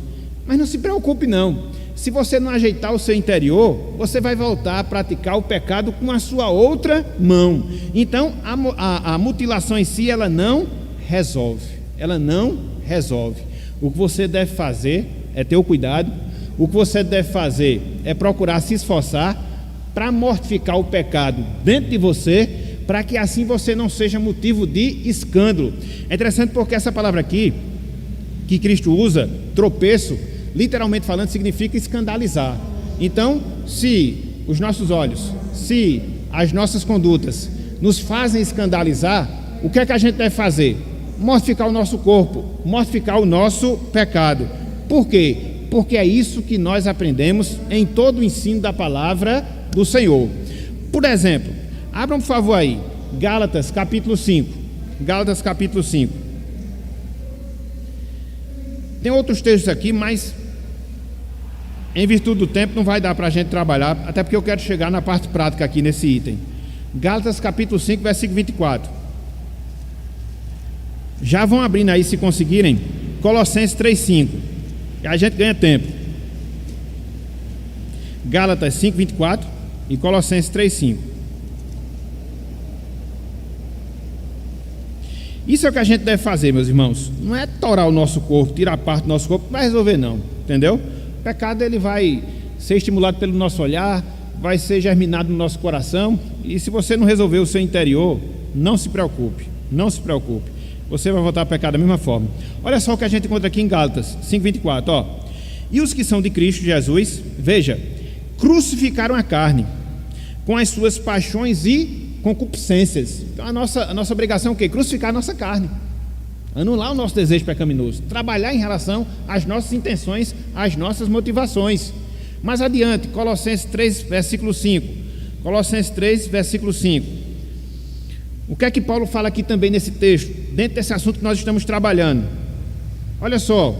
mas não se preocupe não, se você não ajeitar o seu interior, você vai voltar a praticar o pecado com a sua outra mão. Então a mutilação em si, ela não resolve. O que você deve fazer é ter o cuidado, o que você deve fazer é procurar se esforçar para mortificar o pecado dentro de você, para que assim você não seja motivo de escândalo. É interessante porque essa palavra aqui, que Cristo usa, tropeço, literalmente falando, significa escandalizar. Então, se os nossos olhos, se as nossas condutas nos fazem escandalizar, o que é que a gente deve fazer? Mortificar o nosso corpo, mortificar o nosso pecado. Por quê? Porque é isso que nós aprendemos em todo o ensino da palavra do Senhor. Por exemplo, abram por favor aí, Gálatas capítulo 5. Gálatas capítulo 5. Tem outros textos aqui, mas em virtude do tempo não vai dar para a gente trabalhar, até porque eu quero chegar na parte prática aqui nesse item. Gálatas capítulo 5, versículo 24. Já vão abrindo aí, se conseguirem, Colossenses 3:5. E a gente ganha tempo. Gálatas 5, 24 e Colossenses 3:5. Isso é o que a gente deve fazer, meus irmãos. Não é torar o nosso corpo, tirar parte do nosso corpo, não vai resolver não, entendeu? O pecado ele vai ser estimulado pelo nosso olhar, vai ser germinado no nosso coração. E se você não resolver o seu interior, não se preocupe, você vai voltar a pecar da mesma forma. Olha só o que a gente encontra aqui em Gálatas 5:24, ó. E os que são de Cristo Jesus, veja, crucificaram a carne com as suas paixões e concupiscências. Então a nossa obrigação é o quê? Crucificar a nossa carne, anular o nosso desejo pecaminoso, trabalhar em relação às nossas intenções, às nossas motivações. Mais adiante, Colossenses 3, versículo 5. Colossenses 3, versículo 5. O que é que Paulo fala aqui também nesse texto, dentro desse assunto que nós estamos trabalhando? Olha só,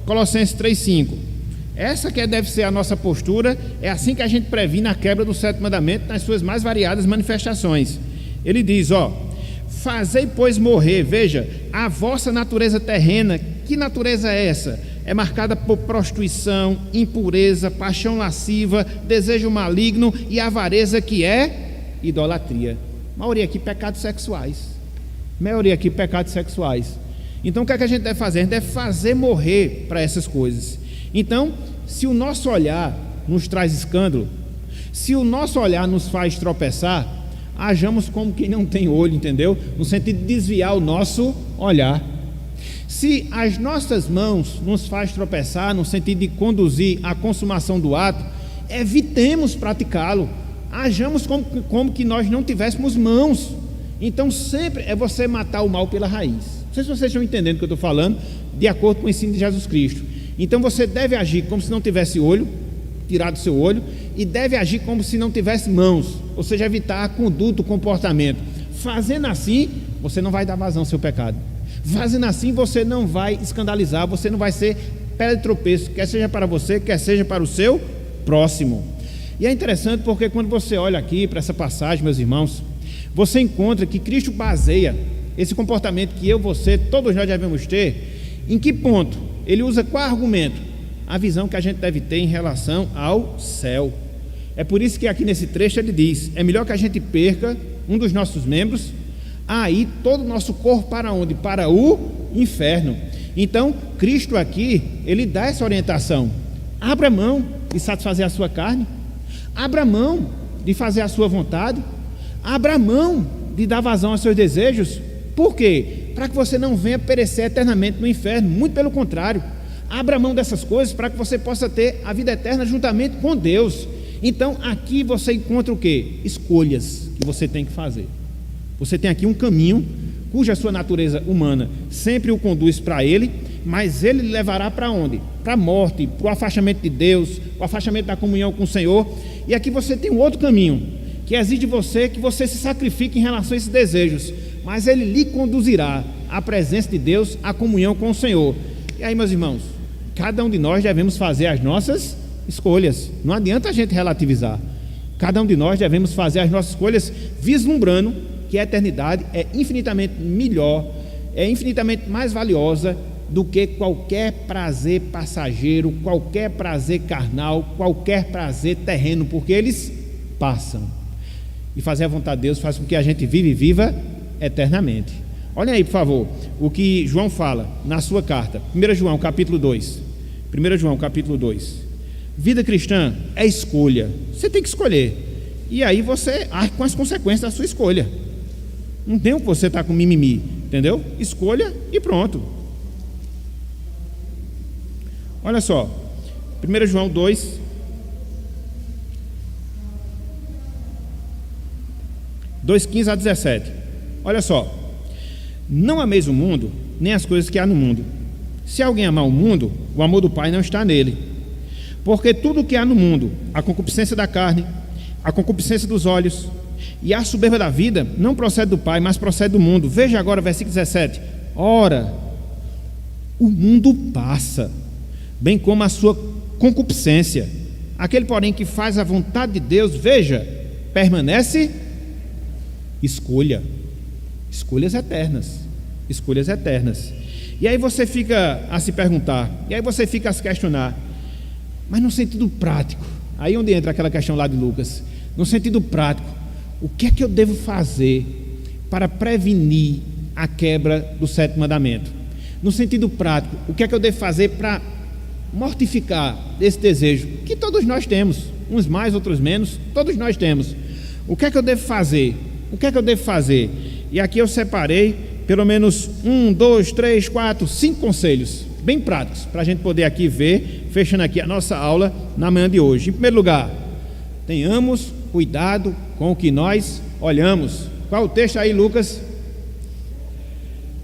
Colossenses 3:5. Essa que deve ser a nossa postura. É assim que a gente previne a quebra do sétimo mandamento nas suas mais variadas manifestações. Ele diz, fazei, pois, morrer, veja, a vossa natureza terrena. Que natureza é essa? É marcada por prostituição, impureza, paixão lasciva, desejo maligno e avareza, que é idolatria. Maioria aqui, pecados sexuais. Então, o que é que a gente deve fazer? A gente deve fazer morrer para essas coisas. Então, se o nosso olhar nos traz escândalo, se o nosso olhar nos faz tropeçar, hajamos como quem não tem olho, entendeu? No sentido de desviar o nosso olhar. Se as nossas mãos nos faz tropeçar, no sentido de conduzir à consumação do ato, evitemos praticá-lo. Hajamos como que nós não tivéssemos mãos. Então sempre é você matar o mal pela raiz. Não sei se vocês estão entendendo o que eu estou falando, de acordo com o ensino de Jesus Cristo. Então você deve agir como se não tivesse olho, tirar do seu olho, e deve agir como se não tivesse mãos, ou seja, evitar a conduta, o comportamento. Fazendo assim, você não vai dar vazão ao seu pecado. Fazendo assim, você não vai escandalizar, você não vai ser pedra de tropeço, quer seja para você, quer seja para o seu próximo. E é interessante porque quando você olha aqui para essa passagem, meus irmãos, você encontra que Cristo baseia esse comportamento que eu, você, todos nós devemos ter. Em que ponto? Ele usa qual argumento? A visão que a gente deve ter em relação ao céu. É por isso que aqui nesse trecho ele diz: é melhor que a gente perca um dos nossos membros, aí todo o nosso corpo para onde? Para o inferno. Então Cristo aqui, ele dá essa orientação: abra mão de satisfazer a sua carne, abra mão de fazer a sua vontade, abra mão de dar vazão aos seus desejos. Por quê? Para que você não venha perecer eternamente no inferno. Muito pelo contrário, abra mão dessas coisas para que você possa ter a vida eterna juntamente com Deus. Então aqui você encontra o quê? Escolhas que você tem que fazer. Você tem aqui um caminho cuja sua natureza humana sempre o conduz para ele, mas ele levará para onde? Para a morte, para o afastamento de Deus, o afastamento da comunhão com o Senhor. E aqui você tem um outro caminho, que exige de você que você se sacrifique em relação a esses desejos, mas ele lhe conduzirá à presença de Deus, à comunhão com o Senhor. E aí, meus irmãos, cada um de nós devemos fazer as nossas escolhas. Não adianta a gente relativizar. Cada um de nós devemos fazer as nossas escolhas vislumbrando que a eternidade é infinitamente melhor, é infinitamente mais valiosa do que qualquer prazer passageiro, qualquer prazer carnal, qualquer prazer terreno, porque eles passam. E fazer a vontade de Deus faz com que a gente viva eternamente. Olhem aí, por favor, o que João fala na sua carta. 1 João capítulo 2. 1 João capítulo 2. Vida cristã é escolha. Você tem que escolher. E aí você arca com as consequências da sua escolha. Não tem o que você estar com mimimi, entendeu? Escolha e pronto. Olha só, 1 João 2, dos 15 a 17. Olha só: não ameis o mundo, nem as coisas que há no mundo. Se alguém amar o mundo, o amor do Pai não está nele. Porque tudo o que há no mundo, a concupiscência da carne, a concupiscência dos olhos e a soberba da vida, não procede do Pai, mas procede do mundo. Veja agora o versículo 17: ora, o mundo passa, bem como a sua concupiscência. Aquele, porém, que faz a vontade de Deus, veja, permanece. Escolha, escolhas eternas, escolhas eternas. E aí você fica a se perguntar, e aí você fica a se questionar, mas no sentido prático, aí onde entra aquela questão lá de Lucas, no sentido prático, o que é que eu devo fazer para prevenir a quebra do sétimo mandamento? No sentido prático, o que é que eu devo fazer para mortificar esse desejo que todos nós temos, uns mais, outros menos, todos nós temos. O que é que eu devo fazer? O que é que eu devo fazer? E aqui eu separei pelo menos 1, 2, 3, 4, 5 conselhos bem práticos para a gente poder aqui ver, fechando aqui a nossa aula na manhã de hoje. Em primeiro lugar, tenhamos cuidado com o que nós olhamos. Qual o texto aí, Lucas?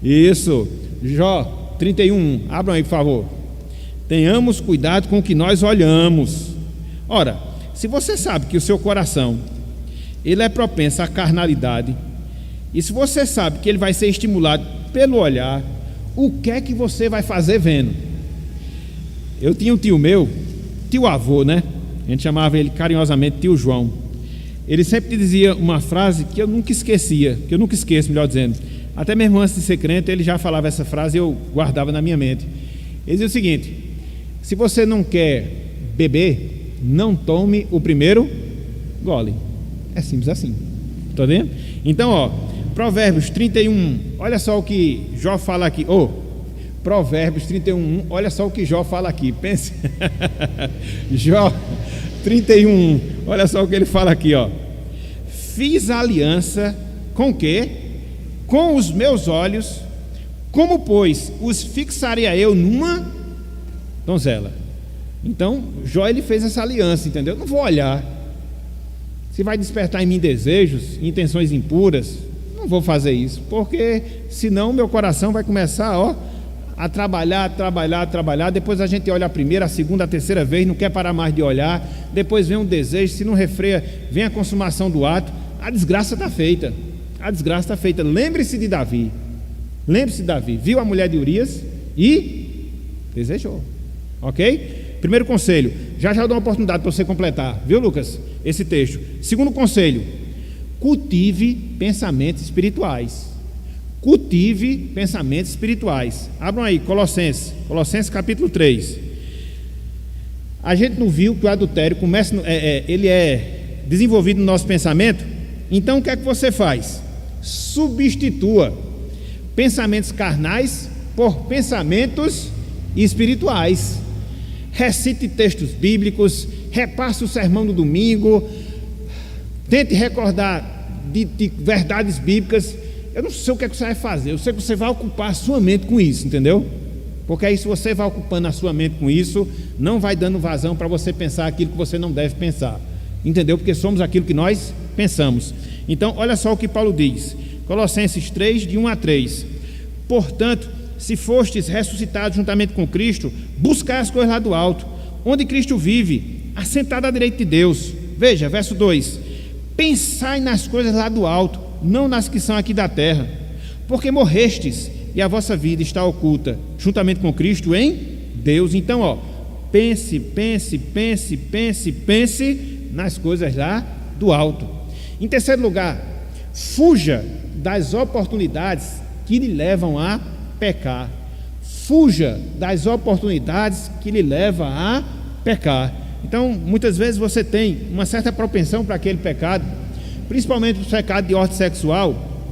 Isso, Jó 31, abram aí, por favor. Tenhamos cuidado com o que nós olhamos. Ora, se você sabe que o seu coração ele é propenso à carnalidade, e se você sabe que ele vai ser estimulado pelo olhar, o que é que você vai fazer vendo? Eu tinha um tio meu tio avô, né? A gente chamava ele carinhosamente tio João. Ele sempre dizia uma frase que eu nunca esquecia, que eu nunca esqueço, melhor dizendo. Até mesmo antes de ser crente, ele já falava essa frase e eu guardava na minha mente. Ele dizia o seguinte: se você não quer beber, não tome o primeiro gole. É simples assim. Está vendo? Então, ó, Provérbios 31, olha só o que Jó fala aqui. Provérbios 31, olha só o que Jó fala aqui. Pense. Jó 31, olha só o que ele fala aqui, ó. Fiz aliança com o quê? Com os meus olhos, como pois os fixaria eu numa donzela. Então, Jó, ele fez essa aliança, entendeu? Não vou olhar se vai despertar em mim desejos, intenções impuras. Não vou fazer isso, porque senão meu coração vai começar, a trabalhar. Depois a gente olha a primeira, a segunda, a terceira vez, não quer parar mais de olhar. Depois vem um desejo, se não refreia, vem a consumação do ato. A desgraça está feita. Lembre-se de Davi. Viu a mulher de Urias e desejou. Ok? Primeiro conselho. Já eu dou uma oportunidade para você completar. Viu, Lucas? Esse texto. Segundo conselho: cultive pensamentos espirituais. Abram aí, Colossenses capítulo 3. A gente não viu que o adultério ele é desenvolvido no nosso pensamento? Então o que é que você faz? Substitua pensamentos carnais por pensamentos espirituais. Recite textos bíblicos, repasse o sermão do domingo, tente recordar de verdades bíblicas. Eu não sei o que é que você vai fazer, eu sei que você vai ocupar a sua mente com isso, entendeu? Porque aí, se você vai ocupando a sua mente com isso, não vai dando vazão para você pensar aquilo que você não deve pensar, entendeu? Porque somos aquilo que nós pensamos. Então, olha só o que Paulo diz, Colossenses 3, de 1 a 3: portanto, se fostes ressuscitados juntamente com Cristo, buscai as coisas lá do alto, onde Cristo vive, assentado à direita de Deus. Veja, verso 2: pensai nas coisas lá do alto, não nas que são aqui da terra, porque morrestes e a vossa vida está oculta juntamente com Cristo em Deus. Então, pense nas coisas lá do alto. Em terceiro lugar, fuja das oportunidades que lhe levam a pecar. Então, muitas vezes você tem uma certa propensão para aquele pecado, principalmente o pecado de ordem sexual.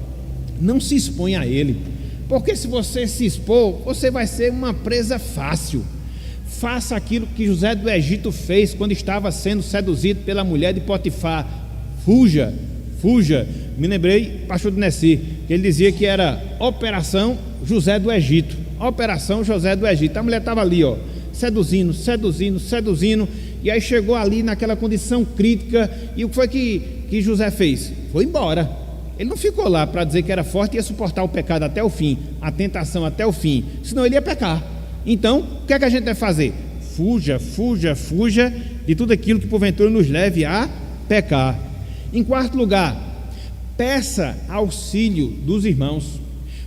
Não se expõe a ele, porque se você se expor, você vai ser uma presa fácil. Faça aquilo que José do Egito fez quando estava sendo seduzido pela mulher de Potifar. Fuja. Me lembrei, pastor de Nessi, que ele dizia que era Operação José do Egito. A mulher estava ali, seduzindo, e aí chegou ali naquela condição crítica. E o que foi que José fez? Foi embora. Ele não ficou lá para dizer que era forte e ia suportar o pecado até o fim, a tentação até o fim, senão ele ia pecar. Então, o que é que a gente deve fazer? Fuja de tudo aquilo que porventura nos leve a pecar. Em quarto lugar, peça auxílio dos irmãos,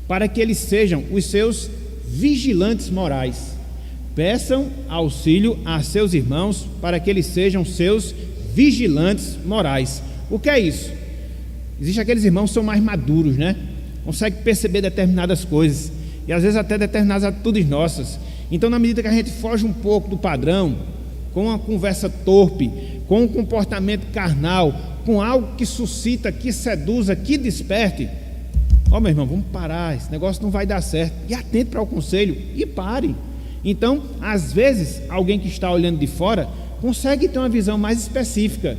para que eles sejam os seus vigilantes morais. Peçam auxílio a seus irmãos, para que eles sejam seus vigilantes morais. O que é isso? Existem aqueles irmãos que são mais maduros, né? Conseguem perceber determinadas coisas, e às vezes até determinadas atitudes nossas. Então, na medida que a gente foge um pouco do padrão, com uma conversa torpe, com um comportamento carnal, com algo que suscita, que seduza, que desperte, meu irmão, vamos parar, esse negócio não vai dar certo. E atente para o conselho e pare. Então, às vezes, alguém que está olhando de fora consegue ter uma visão mais específica.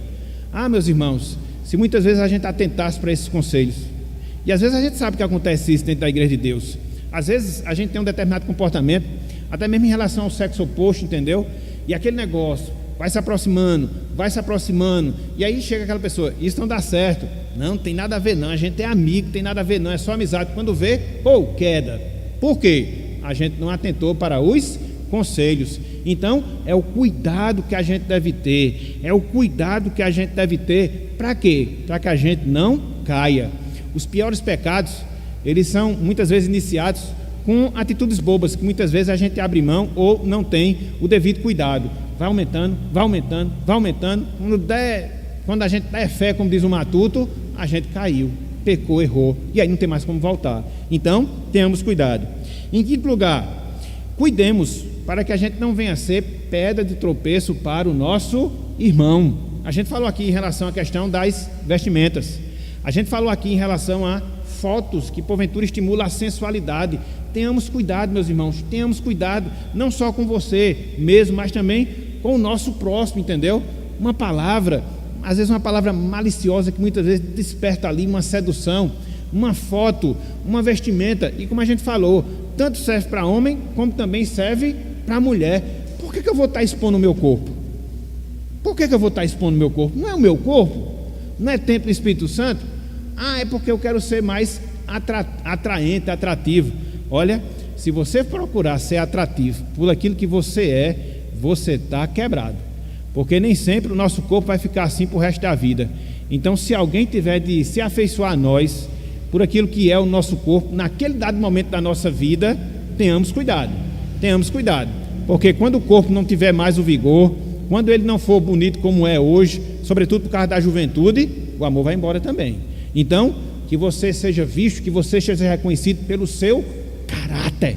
Meus irmãos, se muitas vezes a gente atentasse para esses conselhos, e às vezes a gente sabe que acontece isso dentro da igreja de Deus. Às vezes a gente tem um determinado comportamento, até mesmo em relação ao sexo oposto, entendeu? E aquele negócio vai se aproximando, e aí chega aquela pessoa: isso não dá certo. Não tem nada a ver não, a gente é amigo, tem nada a ver não, é só amizade. Quando vê, queda. Por quê? A gente não atentou para os conselhos. Então, é o cuidado que a gente deve ter. Para quê? Para que a gente não caia. Os piores pecados, eles são muitas vezes iniciados com atitudes bobas, que muitas vezes a gente abre mão ou não tem o devido cuidado. Vai aumentando, vai aumentando, vai aumentando. Quando a gente der fé, como diz o Matuto, a gente caiu, pecou, errou, e aí não tem mais como voltar. Então, tenhamos cuidado. Em quinto lugar, cuidemos para que a gente não venha a ser pedra de tropeço para o nosso irmão. A gente falou aqui em relação à questão das vestimentas. A gente falou aqui em relação a fotos que porventura estimulam a sensualidade. Tenhamos cuidado, meus irmãos, tenhamos cuidado, não só com você mesmo, mas também com o nosso próximo, entendeu? Uma palavra, às vezes uma palavra maliciosa que muitas vezes desperta ali uma sedução, uma foto, uma vestimenta, e como a gente falou, tanto serve para homem, como também serve para mulher. Por que eu vou estar expondo o meu corpo? Por que eu vou estar expondo o meu corpo? Não é o meu corpo? Não é templo do Espírito Santo? É porque eu quero ser mais atraente, atrativo. Olha, se você procurar ser atrativo por aquilo que você está quebrado, porque nem sempre o nosso corpo vai ficar assim por resto da vida. Então, se alguém tiver de se afeiçoar a nós por aquilo que é o nosso corpo, naquele dado momento da nossa vida, tenhamos cuidado, porque quando o corpo não tiver mais o vigor, quando ele não for bonito como é hoje, sobretudo por causa da juventude, o amor vai embora também. Então, que você seja visto, que você seja reconhecido pelo seu caráter,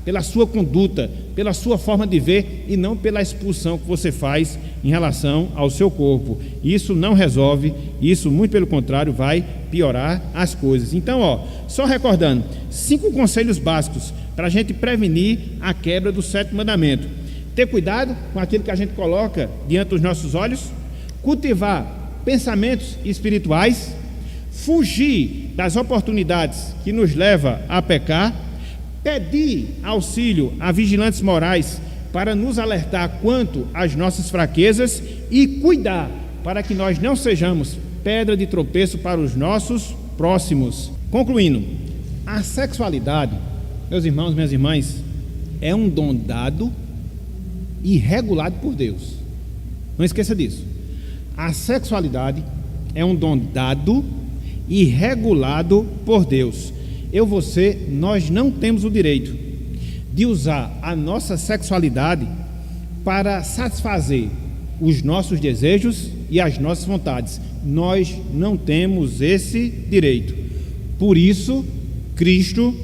pela sua conduta, pela sua forma de ver, e não pela expulsão que você faz em relação ao seu corpo. Isso não resolve, isso muito pelo contrário vai piorar as coisas. Então, só recordando, 5 conselhos básicos para a gente prevenir a quebra do 7º mandamento: ter cuidado com aquilo que a gente coloca diante dos nossos olhos, cultivar pensamentos espirituais, fugir das oportunidades que nos levam a pecar, pedir auxílio a vigilantes morais para nos alertar quanto às nossas fraquezas e cuidar para que nós não sejamos pedra de tropeço para os nossos próximos. Concluindo, a sexualidade, meus irmãos, minhas irmãs, é um dom dado e regulado por Deus. Não esqueça disso. A sexualidade é um dom dado e regulado por Deus. Nós não temos o direito de usar a nossa sexualidade para satisfazer os nossos desejos e as nossas vontades. Nós não temos esse direito. Por isso, Cristo,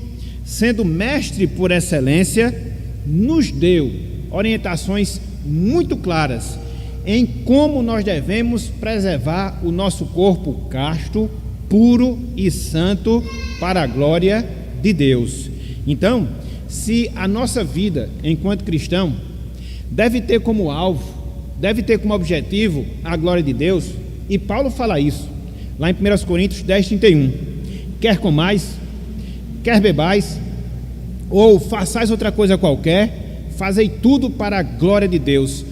sendo mestre por excelência, nos deu orientações muito claras em como nós devemos preservar o nosso corpo casto, puro e santo para a glória de Deus. Então, se a nossa vida enquanto cristão deve ter como alvo, deve ter como objetivo a glória de Deus, e Paulo fala isso lá em 1 Coríntios 10:31: quer comais, quer bebais, ou façais outra coisa qualquer, fazei tudo para a glória de Deus.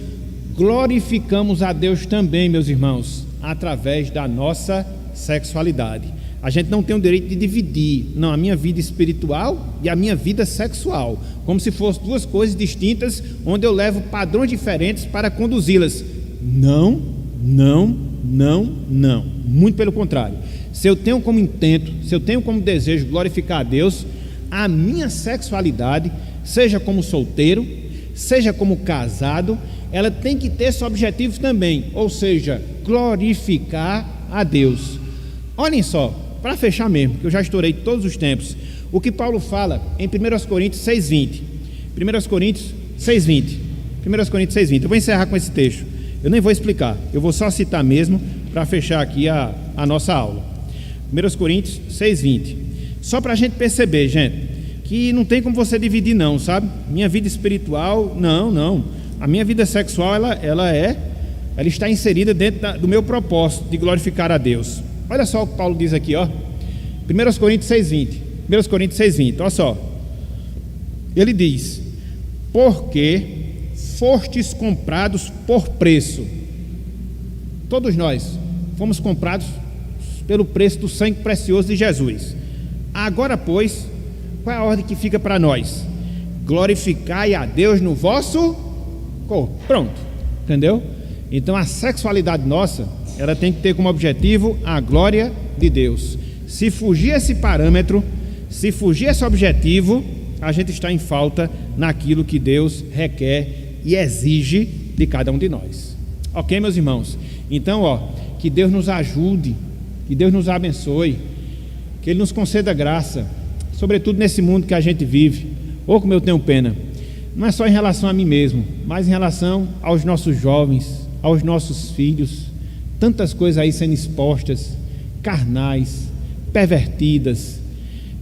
Glorificamos a Deus também, meus irmãos, através da nossa sexualidade. A gente não tem o direito de dividir, não, a minha vida espiritual e a minha vida sexual, como se fossem duas coisas distintas, onde eu levo padrões diferentes para conduzi-las. Não, muito pelo contrário. Se eu tenho como intento, se eu tenho como desejo glorificar a Deus, a minha sexualidade, seja como solteiro, seja como casado, ela tem que ter esse objetivo também, ou seja, glorificar a Deus. Olhem só, para fechar mesmo, que eu já estourei todos os tempos, o que Paulo fala em 1 Coríntios 6:20. 1 Coríntios 6:20. Eu vou encerrar com esse texto. Eu nem vou explicar, eu vou só citar mesmo para fechar aqui a nossa aula. 1 Coríntios 6:20. Só para a gente perceber, gente, que não tem como você dividir não, sabe? Minha vida espiritual, não. A minha vida sexual, ela está inserida dentro do meu propósito de glorificar a Deus. Olha só o que Paulo diz aqui, 1 Coríntios 6:20. Olha só. Ele diz: porque fostes comprados por preço. Todos nós fomos comprados pelo preço do sangue precioso de Jesus. Agora, pois, qual é a ordem que fica para nós? Glorificai a Deus no vosso corpo. Pronto, entendeu? Então a sexualidade nossa, ela tem que ter como objetivo a glória de Deus. Se fugir esse parâmetro, Se fugir esse objetivo, a gente está em falta naquilo que Deus requer e exige de cada um de nós. Ok, meus irmãos? Então, que Deus nos ajude, que Deus nos abençoe, que Ele nos conceda graça, sobretudo nesse mundo que a gente vive. Como eu tenho pena, não é só em relação a mim mesmo, mas em relação aos nossos jovens, aos nossos filhos, tantas coisas aí sendo expostas, carnais, pervertidas,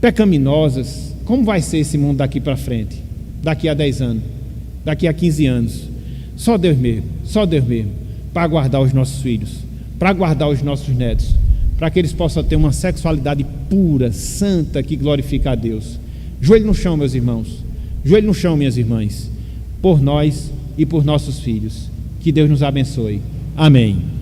pecaminosas. Como vai ser esse mundo daqui para frente? Daqui a 10 anos, daqui a 15 anos? Só Deus mesmo, para guardar os nossos filhos, para guardar os nossos netos, para que eles possam ter uma sexualidade pura, santa, que glorifica a Deus. Joelho no chão, meus irmãos, joelho no chão, minhas irmãs, por nós e por nossos filhos. Que Deus nos abençoe. Amém.